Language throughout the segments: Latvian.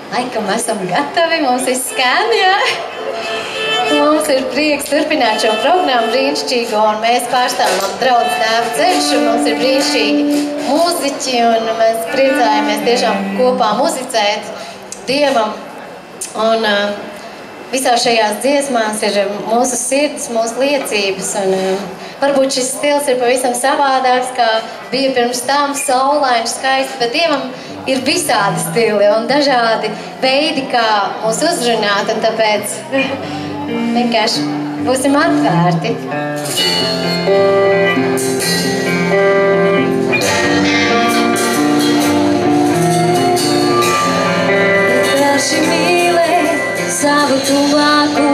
Laikam esam gatavi, mums ir skan, jā. Mums ir prieks turpināt šo programmu brīnišķīgo, un mēs pārstāvam Draudzes Tēva ceļš, un mums ir brīnišķīgi mūziķi, un mēs priecājamies tiešām kopā muzicēt Dievam. Un visā šajās dziesmās ir mūsu sirds, mūsu liecības, un varbūt šis stils ir pavisam savādāks, kā bija pirms tam, saulains, skaisti, bet Dievam ir visādi stili un dažādi veidi, kā mūs uzrunāt, un tāpēc vienkārši būsim atvērti. Vienkārši mīlē savu tuvāko,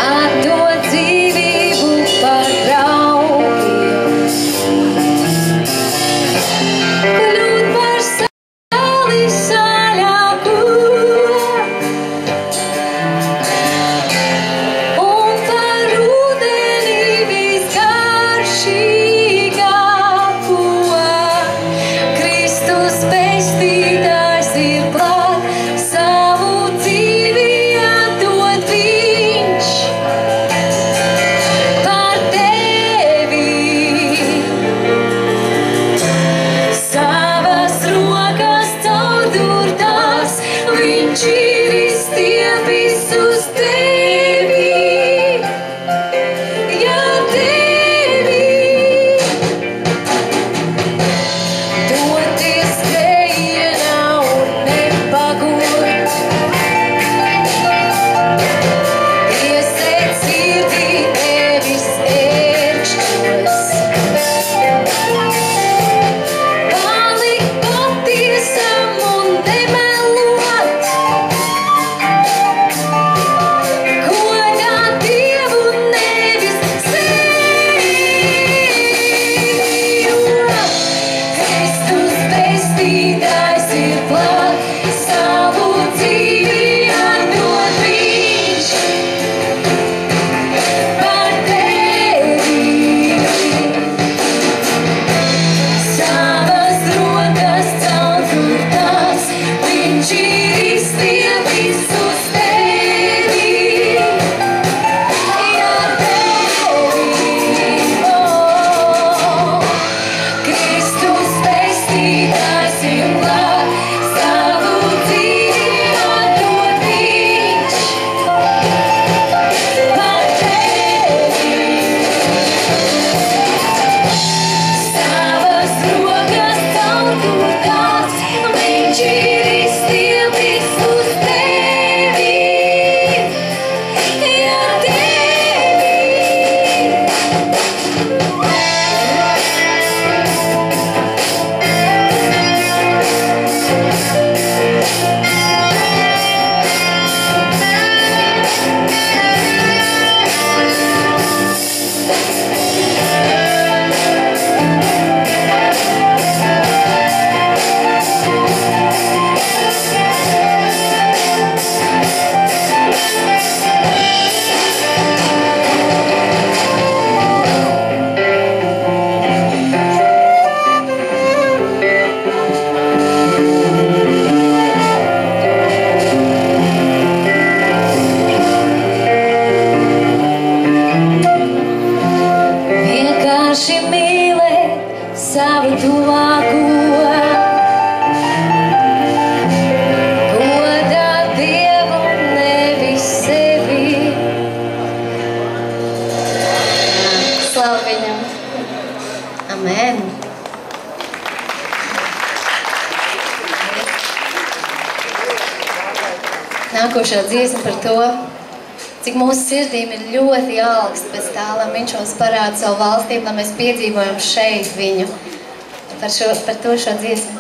atdod dzīvību par draugiem, kļūt par sali saļāku un par ūdeni visgaršīgāko. Kristus pestītājs ir klāt, savu dzīvi atdod viņš par tevi. Savas rokas caurdurtās, viņš ir izstiepis uz tevi. Ja tevi doties skrējienā un nepagurt, iesēt sirdī nevis ērkšķos, palikt patiesam un nemelot, godāt Dievu nevis sevi, jo Kristus pestītājs ir klāt, savu dzīvi atdod viņš par tevi. Savas rokas caurdurtās, viņš ir izstiepis uz tevi. Ja tevi, Kristus pestītājs ir klāt, savu dzīvi atdod viņš par tevi. Savas rokas caurdurtās, viņš ir izstiepis uz tevi. Ja tevi vienkārši mīlē savu tuvāko, godāt Dievu nevis sevi. Slavu viņam. Amen. Nākošā dziesma par to, cik mūsu sirdīm ir ļoti augsts pēc tā, lai viņš mums parāda savu valstību, lai mēs piedzīvojam šeit viņu. Par to šo dziesmu.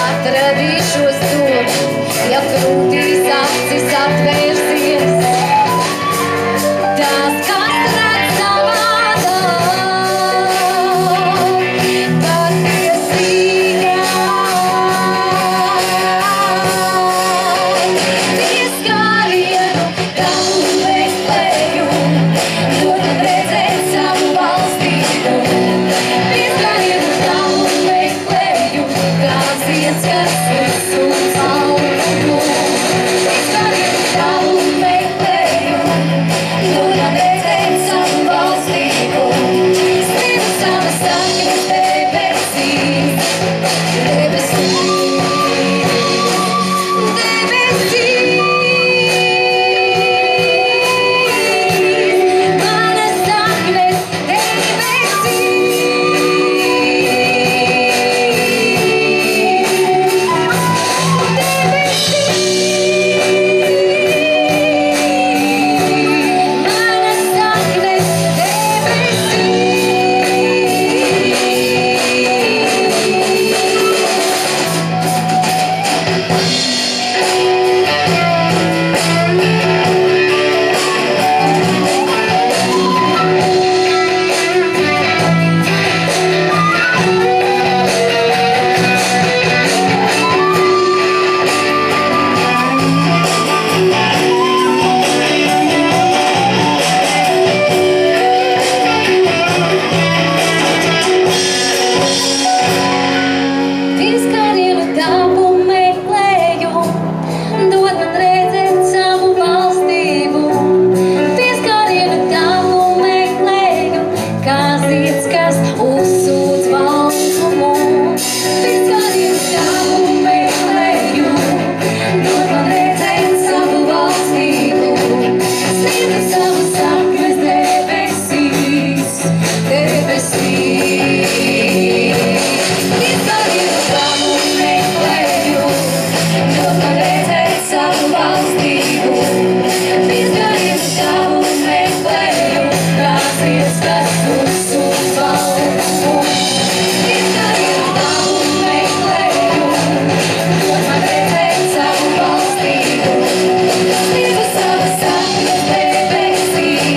Atradīšos tur, ja krūtīs acis atvērsies. Tās, kas redz savādāk, patiesīgāk. Pieskārienu tavu meklēju, dod man redzēt savu valstību. Pieskārienu tavu meklēju, kā zieds, kas uz augstu. Pieskārienu tavu meklēju, dod man redzēt savu valstību. Sniedz savas saknes debesīs, debesīs, debesīs. Manas saknes Pieskārienu tavu meklēju, dod man redzēt savu valstību. Pieskārienu tavu meklēju, kā zieds, kas uzsūdz valkumu. Pieskārienu tavu meklēju, dod man redzēt savu valstību. Sniedz savas saknes debesīs, debesīs. Pieskārienu tavu meklēju, dod man redzēt savu valstību. Pieskārienu tavu meklēju, kā zieds, kas uzsūdz valkumu. Pieskārienu tavu meklēju, dod man redzēt savu valstību. Sniedz savas saknes debesīs,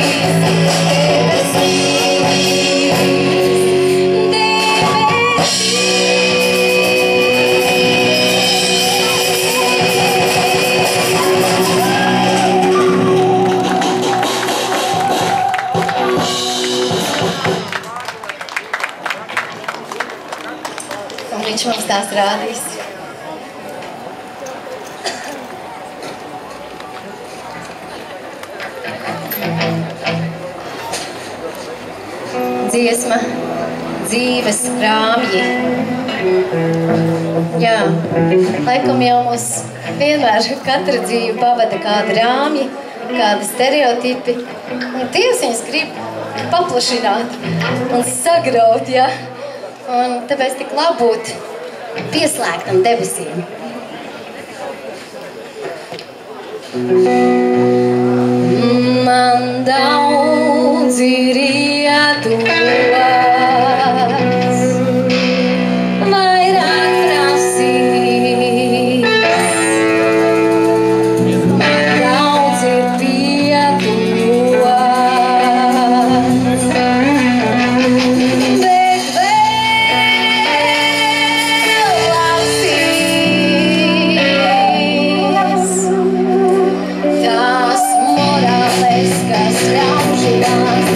un viņš mums tās rādīs. Dziesma dzīves rāmji. Jā, laikam jau mūs vienmēr katra dzīve pavada kādi rāmji, kādi stereotipi. Un Dievs viņus grib paplašināt un sagraut, jā. Un tāpēc tik labi būt pieslēgtam debesīm. Man daudz ir iedots, vairāk prasīts. Man daudz ir piedots, bet vēl lasīs tās morāles, kas ļaužu vās,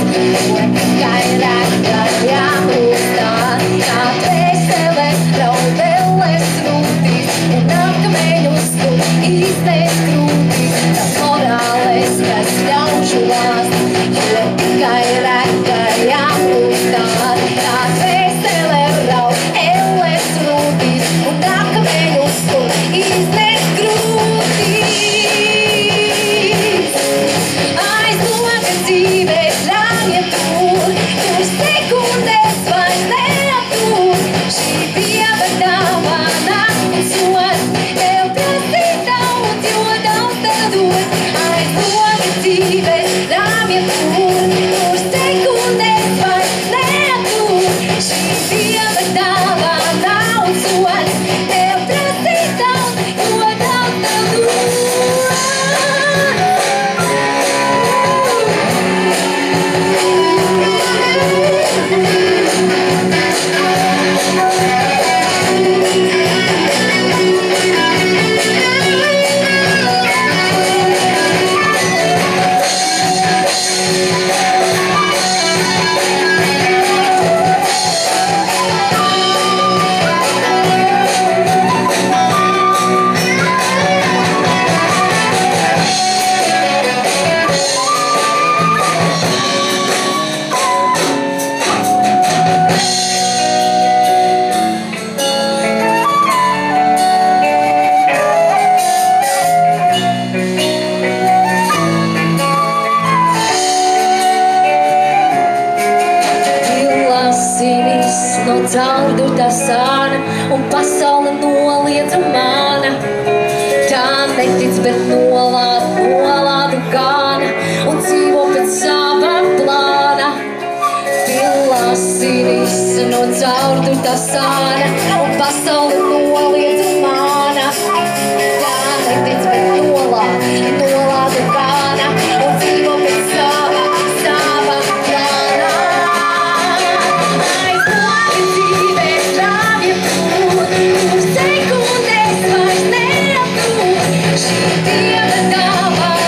un tikai rēkāt jāmūstāt, kā dvēsele raudeles rūtīs, un akmeņus tur īstais krūtīs, tās morāles, kas ļaužu vās, jo tikai rēkāt jāmūstāt, kā dvēsele raudeles rūtīs, un akmeņus tur īstais krūtīs. Aizdoga dzīves rāmja tur sekundes vairs neaptur. Šī Dieva dāvana un sods, tev prasīt daudz, jo daudz tev dod. Aizdoga dzīves rāmja tur sekundes vairs neaptur. Šī Dieva nav caurdu tā sāna, un pasaule noliedza mana. Tā netic, bet nolādu gana, un dzīvo pēc sava plāna. Pilās sinis no caurdu tā sāna, un pasaule noliedza mana. Tā netic, bet nolādu gana, un dzīvo pēc sava plāna. Aizmāki dzīvē strāvja pūt, kur sekundēs vairs neaptūt. Šī Dieva dāvana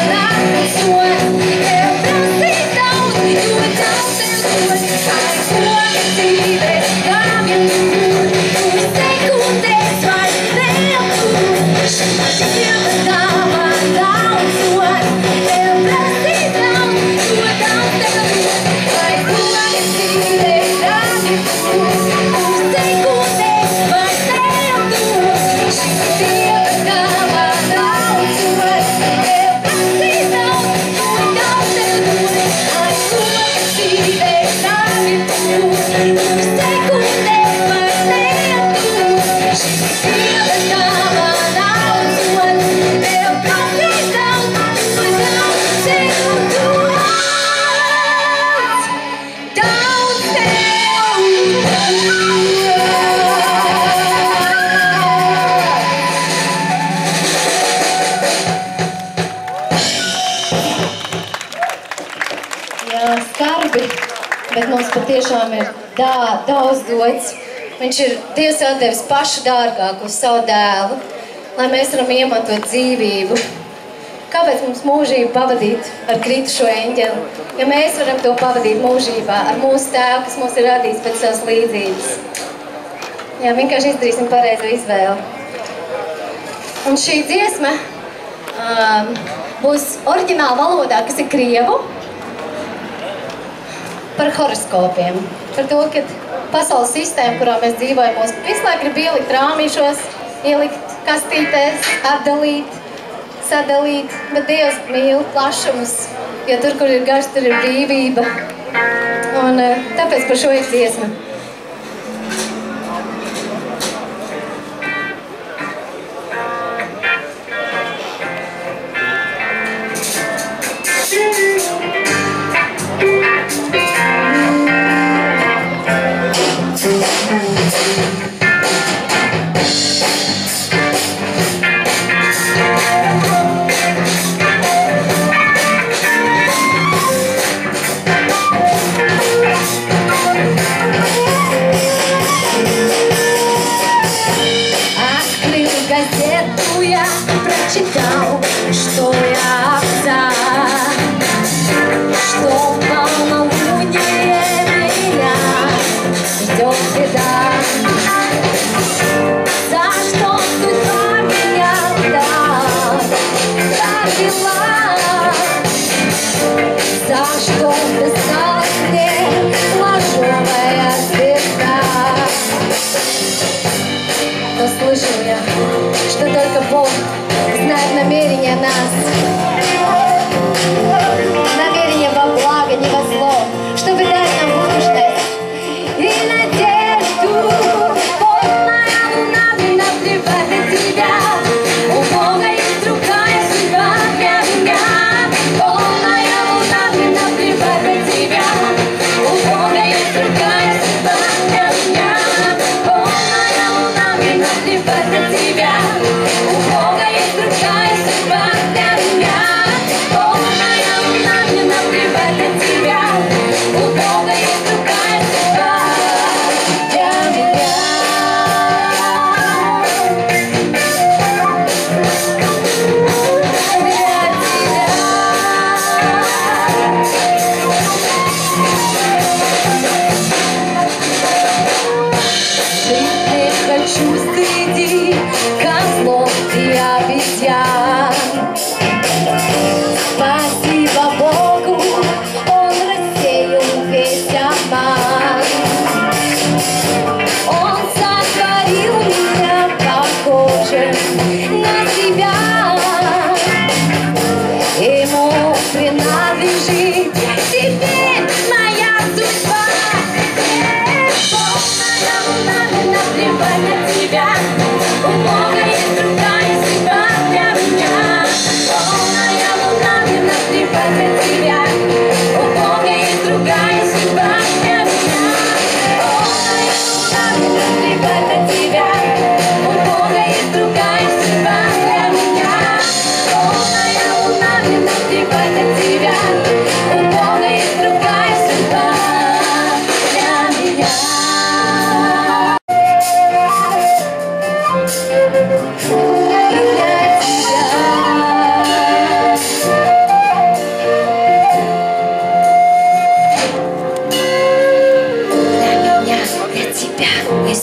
sots, tev prasīs daudz, jo daudz tev dod. Aizmāki dzīvē strāvja pūt, kur sekundēs vairs neaptūt. Šī Dieva dāvana sots, tev prasīs daudz, jo daudz tev dod. Aizmāki dzīvē strāvja pūt, kur sekundēs vairs neaptūt. Šī Dieva dāvana sots, tev prasīs daudz, jo daudz tev dod. Aizmāki dzīvē strāvja pūt, kur sekundēs vairs neaptūt. Šī Dieva dāvana sots, tev prasīs daudz, jo daudz tev dod. Daudz tev Jā, skarbi, bet mums patiešām ir daudz dots. Dievs atdevis pašu dārgāko savu dēlu, lai mēs varam iemantot dzīvību. Kāpēc mums mūžību pavadīt ar kritušo eņģeli, ja mēs varam to pavadīt mūžībā ar mūsu tēvu, kas mūs ir radījis pēc savas līdzības? Jā, vienkārši izdarīsim pareizo izvēli. Un šī dziesma būs oriģināla valodā, kas ir krievu, par horoskopiem. Par to, ka pasaules sistēma, kurā mēs dzīvojam, mūs visu laiku grib ielikt rāmīšos, ielikt kastītēs, atdalīt, sadalīt, bet Dievs mīl plašumus, jo tur, kur ir gars, tur ir brīvība. Un tāpēc par šo ir dziesma.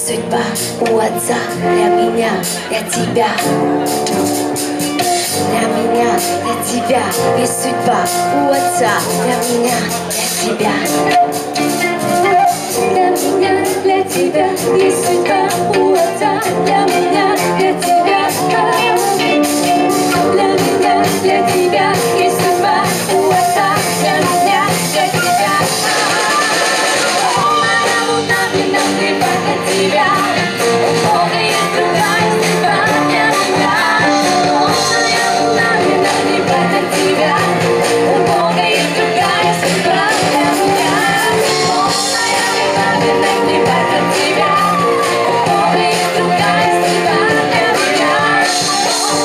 есть судьба у отца. Для меня, для тебя. Для меня, для тебя есть судьба у отца. Для меня, для тебя. Для меня, для тебя есть судьба у отца. Для меня, для тебя. Для меня, для тебя есть судьба у отца. Для меня, для тебя. Моя луна, меня скрывает от тебя. У Бога есть другая судьба для меня. Моя луна, меня скрывает от тебя. У Бога есть другая судьба для меня. Моя луна, меня скрывает от тебя. У Бога есть другая судьба для меня.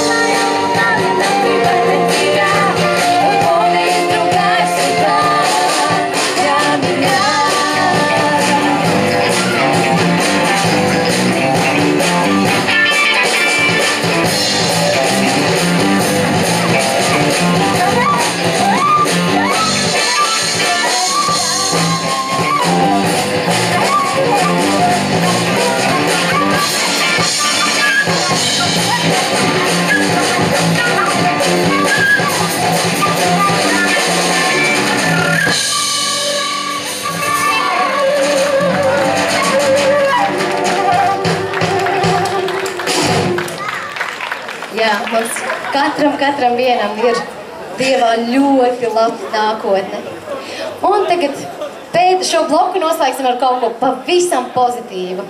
Моя луна, меня скрывает от тебя. У Бога есть другая судьба для меня. Jā, mums katram vienam ir Dievā ļoti laba nākotne. Un tagad šo bloku noslēgsim ar kaut ko pavisam pozitīvu.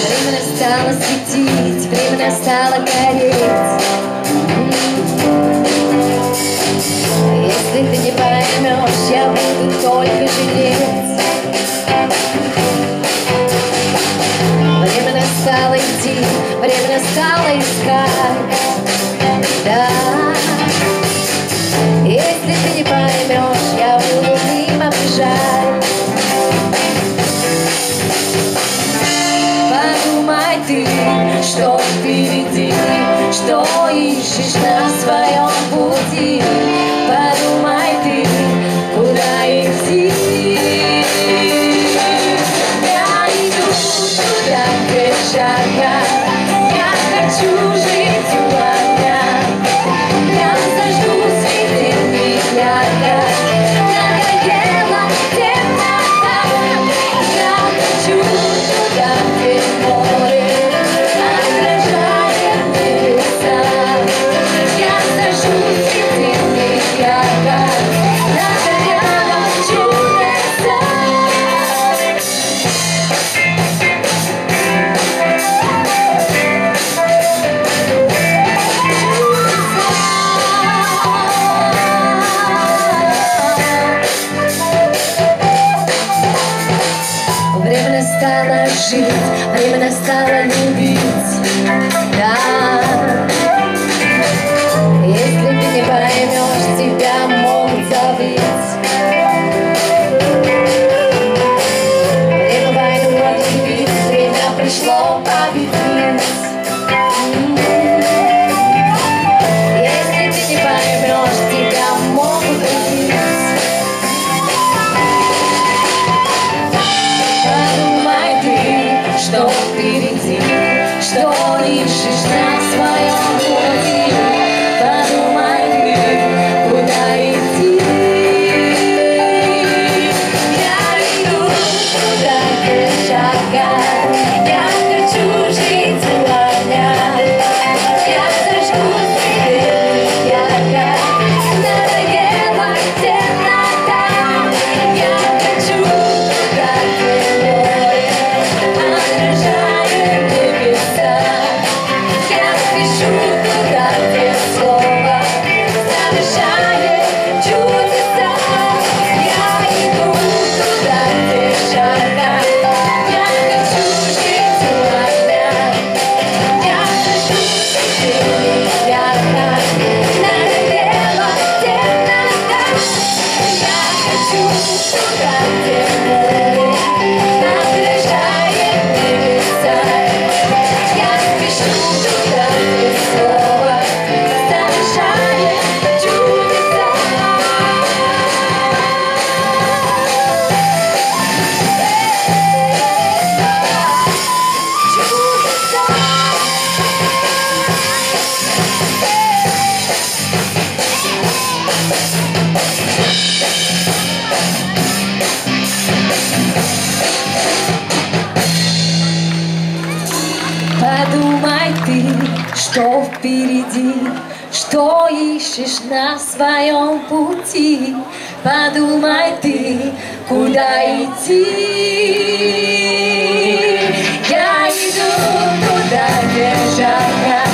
Время настало светить, время настало гореть. Если ты не поймешь, я буду только жалеть. Время настало идти, время настало искать. Да, если ты не поймешь, я буду мимо бежать. Подумай ты, что впереди, что ищешь на своем пути. Подумай ты, куда идти. Я иду туда, где жарко. Я хочу жить у огня. Я зажгу светильник ярко. Надоела темнота. Я хочу туда, где море отражает небеса. Я зажгу светильник ярко. Надоела чудеса. Время настало жить, время настало любить. Да, если ты не поймешь, тебя могут забыть. Время войну объявить, время пришло победить. Если ты не поймешь, тебя могут убить. Подумай ты, что впереди, Подумай ты, что впереди, что ищешь на своем пути. Подумай ты, куда идти. Я иду туда, где жарко,